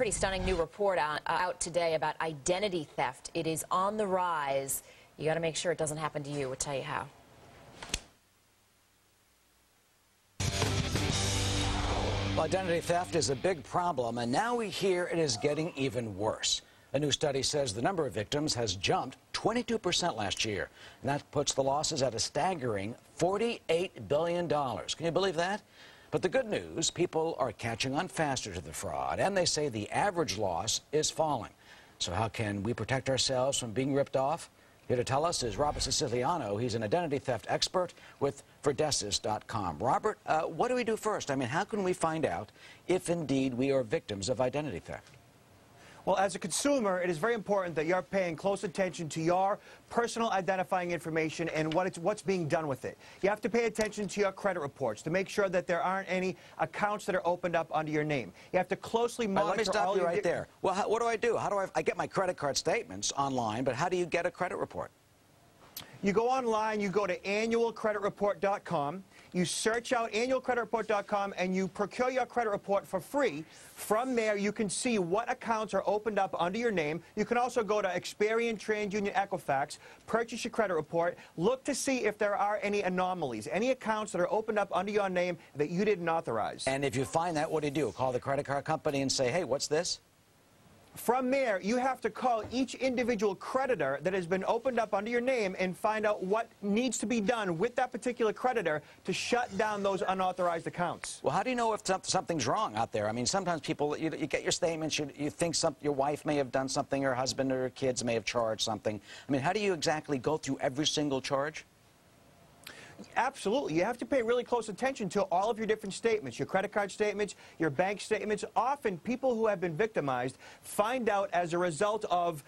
Pretty stunning new report out today about identity theft. It is on the rise. You got to make sure it doesn't happen to you. We'll tell you how. Identity theft is a big problem, and now we hear it is getting even worse. A new study says the number of victims has jumped 22% last year, and that puts the losses at a staggering $48 billion. Can you believe that? But the good news, people are catching on faster to the fraud, and they say the average loss is falling. So how can we protect ourselves from being ripped off? Here to tell us is Robert Siciliano. He's an identity theft expert with Verdessus.com. Robert, what do we do first? I mean, how can we find out if indeed we are victims of identity theft? Well, as a consumer, it is very important that you're paying close attention to your personal identifying information and what's being done with it. You have to pay attention to your credit reports to make sure that there aren't any accounts that are opened up under your name. You have to closely monitor. Let me stop you right there. Well, what do I do? How do I get my credit card statements online, but how do you get a credit report? You go online, you go to annualcreditreport.com, you search out annualcreditreport.com, and you procure your credit report for free. From there, you can see what accounts are opened up under your name. You can also go to Experian, TransUnion, Equifax, purchase your credit report, look to see if there are any anomalies, any accounts that are opened up under your name that you didn't authorize. And if you find that, what do? Call the credit card company and say, hey, what's this? From there, you have to call each individual creditor that has been opened up under your name and find out what needs to be done with that particular creditor to shut down those unauthorized accounts. Well, how do you know if something's wrong out there? I mean, sometimes people, you get your statements, you think your wife may have done something, your husband or your kids may have charged something. I mean, how do you exactly go through every single charge? Absolutely. You have to pay really close attention to all of your different statements, your credit card statements, your bank statements. Often, people who have been victimized find out as a result of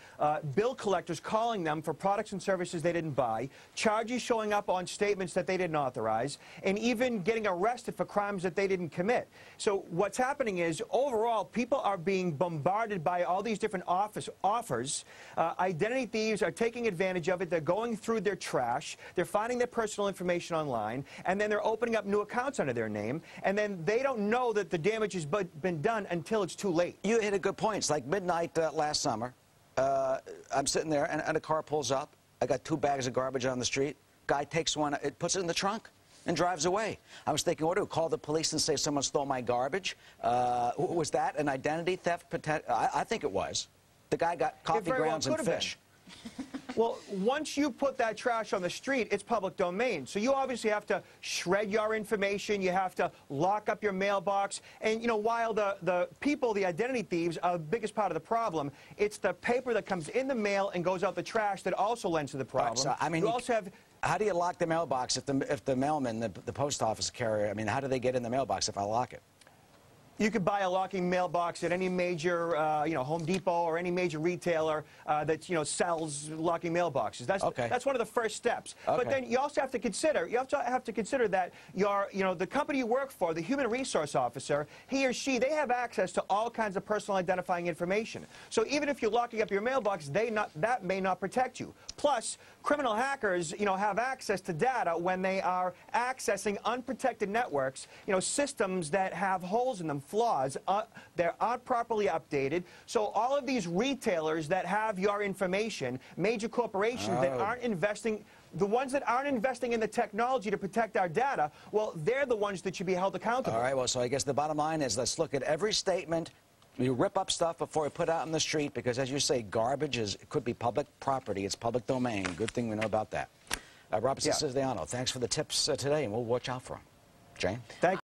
bill collectors calling them for products and services they didn't buy, charges showing up on statements that they didn't authorize, and even getting arrested for crimes that they didn't commit. So what's happening is, overall, people are being bombarded by all these different offers. Identity thieves are taking advantage of it. They're going through their trash. They're finding their personal information online, and then they're opening up new accounts under their name, and then they don't know that the damage has been done until it's too late. You hit a good point. It's like midnight last summer. I'm sitting there, and a car pulls up. I got 2 bags of garbage on the street. Guy takes one, puts it in the trunk, and drives away. I was thinking, what do? Call the police and say someone stole my garbage? Was that an identity theft? I think it was. The guy got coffee grounds and fish. Well, once you put that trash on the street, it's public domain. So you obviously have to shred your information. You have to lock up your mailbox. And, you know, while the people, the identity thieves, are the biggest part of the problem, it's the paper that comes in the mail and goes out the trash that also lends to the problem. Right, so, I mean, you also have... How do you lock the mailbox if the mailman, the post office carrier, I mean, how do they get in the mailbox if I lock it? You could buy a locking mailbox at any major, Home Depot or any major retailer that, sells locking mailboxes. That's one of the first steps. Okay. But then you also have to consider, that the company you work for, the human resource officer, he or she, they have access to all kinds of personal identifying information. So even if you're locking up your mailbox, that may not protect you. Plus, criminal hackers, have access to data when they are accessing unprotected networks, systems that have holes in them, flaws, they're not properly updated. So all of these retailers that have your information, major corporations that aren't investing, the ones that aren't investing in the technology to protect our data, well, they're the ones that should be held accountable. All right, well, so I guess the bottom line is let's look at every statement. You rip up stuff before we put it out in the street because, as you say, garbage it could be public property. It's public domain. Good thing we know about that. Robert Siciliano, thanks for the tips today, and we'll watch out for them. Jane? Thank you.